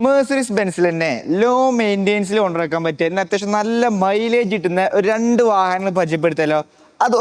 മെഴ്സീഡീസ് ബെൻസിൽ തന്നെ ലോ മെയിൻ്റെനൻസിൽ കൊണ്ടുവരാൻ പറ്റിയ അത്യാവശ്യം നല്ല മൈലേജ് കിട്ടുന്ന ഒരു രണ്ട് വാഹനങ്ങൾ പരിചയപ്പെടുത്തല്ലോ. അത്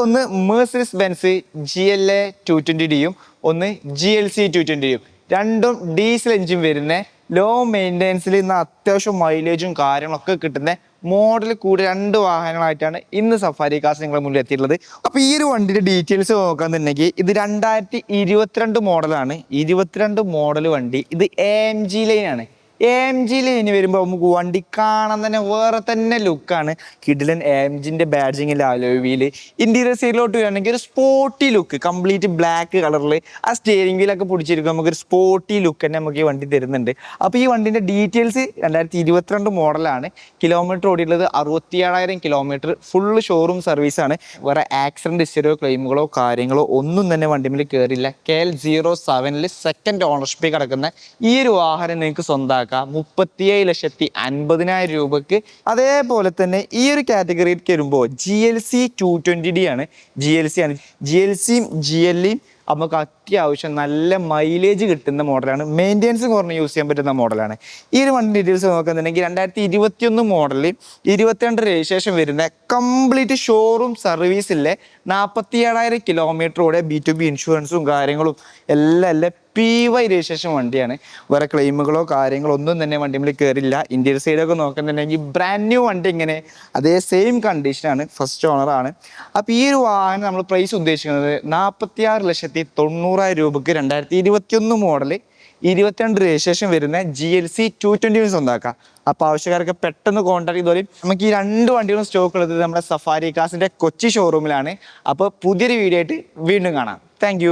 മെഴ്സീഡീസ് ബെൻസ് GLA 220Dയും ഒന്ന് GLC 220Dയും. രണ്ടും ഡീസൽ എഞ്ചിൻ വരുന്ന ലോ മെയിൻ്റെനൻസിൽ ഇന്ന് അത്യാവശ്യം മൈലേജും കാര്യങ്ങളൊക്കെ കിട്ടുന്ന മോഡൽ കൂടി രണ്ട് വാഹനങ്ങളായിട്ടാണ് ഇന്ന് സഫാരി കാർസ് നിങ്ങളുടെ മുന്നിൽ എത്തിയിട്ടുള്ളത്. അപ്പോൾ ഈ ഒരു വണ്ടിയുടെ ഡീറ്റെയിൽസ് നോക്കാന്നുണ്ടെങ്കിൽ ഇത് 2022 മോഡലാണ്. 22 മോഡൽ വണ്ടി. ഇത് AMG ലൈനാണ്. AMG ലൈന് വരുമ്പോൾ നമുക്ക് വണ്ടി കാണാൻ തന്നെ വേറെ തന്നെ ലുക്കാണ്. കിഡിലൻ AMGന്റെ ബാഡ്ജിങ്ങിൽ അലോയ് വീല്. ഇന്റീരിയർ സൈഡിലോട്ട് വരികയാണെങ്കിൽ ഒരു സ്പോർട്ടി ലുക്ക്, കംപ്ലീറ്റ് ബ്ലാക്ക് കളറിൽ ആ സ്റ്റിയറിംഗ് വീലൊക്കെ പിടിച്ചിരിക്കും. നമുക്കൊരു സ്പോർട്ടി ലുക്ക് തന്നെ നമുക്ക് ഈ വണ്ടി തരുന്നുണ്ട്. അപ്പോൾ ഈ വണ്ടിൻ്റെ ഡീറ്റെയിൽസ് 2022 മോഡലാണ്. കിലോമീറ്റർ ഓടിയുള്ളത് 67,000 കിലോമീറ്റർ. ഫുള്ള് ഷോറൂം സർവീസാണ്. വേറെ ആക്സിഡന്റ് ഹിസ്റ്ററിയോ ക്ലെയിമുകളോ കാര്യങ്ങളോ ഒന്നും തന്നെ വണ്ടിമിൽ കയറില്ല. KL 07 സെക്കൻഡ് ഓണർഷിപ്പിൽ കിടക്കുന്ന ഈ ഒരു വാഹനം നിങ്ങൾക്ക് സ്വന്തമാക്കാം 37,50,000 രൂപക്ക്. അതേപോലെ തന്നെ ഈ ഒരു കാറ്റഗറിയിലേക്ക് വരുമ്പോൾ GLC 220D ആണ്. GLCയും GLEയും നമുക്ക് അത്യാവശ്യം നല്ല മൈലേജ് കിട്ടുന്ന മോഡലാണ്. മെയിൻ്റെനൻസ് കുറഞ്ഞ് യൂസ് ചെയ്യാൻ പറ്റുന്ന മോഡലാണ്. ഈ ഒരു വണ്ടി ഡീറ്റെയിൽസ് നോക്കുന്നുണ്ടെങ്കിൽ 2021 മോഡലിൽ 22 രജിസ്ട്രേഷൻ വരുന്ന കംപ്ലീറ്റ് ഷോറൂം സർവീസിലെ 47,000 കിലോമീറ്ററോടെ B2B ഇൻഷുറൻസും കാര്യങ്ങളും എല്ലാം PY രജിസ്ട്രേഷൻ വണ്ടിയാണ്. വേറെ ക്ലെയിമുകളോ കാര്യങ്ങളോ ഒന്നും തന്നെ വണ്ടിയിൽ കയറില്ല. ഇന്റീരിയർ സൈഡൊക്കെ നോക്കുന്നുണ്ടെങ്കിൽ ബ്രാൻഡ് ന്യൂ വണ്ടി ഇങ്ങനെ അതേ സെയിം കണ്ടീഷനാണ്. ഫസ്റ്റ് ഓണറാണ്. അപ്പോൾ ഈ ഒരു വാഹനം നമ്മൾ പ്രൈസ് ഉദ്ദേശിക്കുന്നത് 46,90,000 രൂപക്ക് 2021 മോഡൽ 22 രജിസ്ട്രേഷൻ വരുന്ന GLC 220 സ്വന്തമാക്കാം. അപ്പോൾ ആവശ്യക്കാർക്ക് പെട്ടെന്ന് കോൺടാക്ട് ചെയ്തോളി. നമുക്ക് ഈ രണ്ട് വണ്ടികളും സ്റ്റോക്ക് ഉള്ളത് നമ്മുടെ സഫാരി കാർസിന്റെ കൊച്ചി ഷോറൂമിലാണ്. അപ്പോൾ പുതിയൊരു വീഡിയോ ആയിട്ട് വീണ്ടും കാണാം. താങ്ക്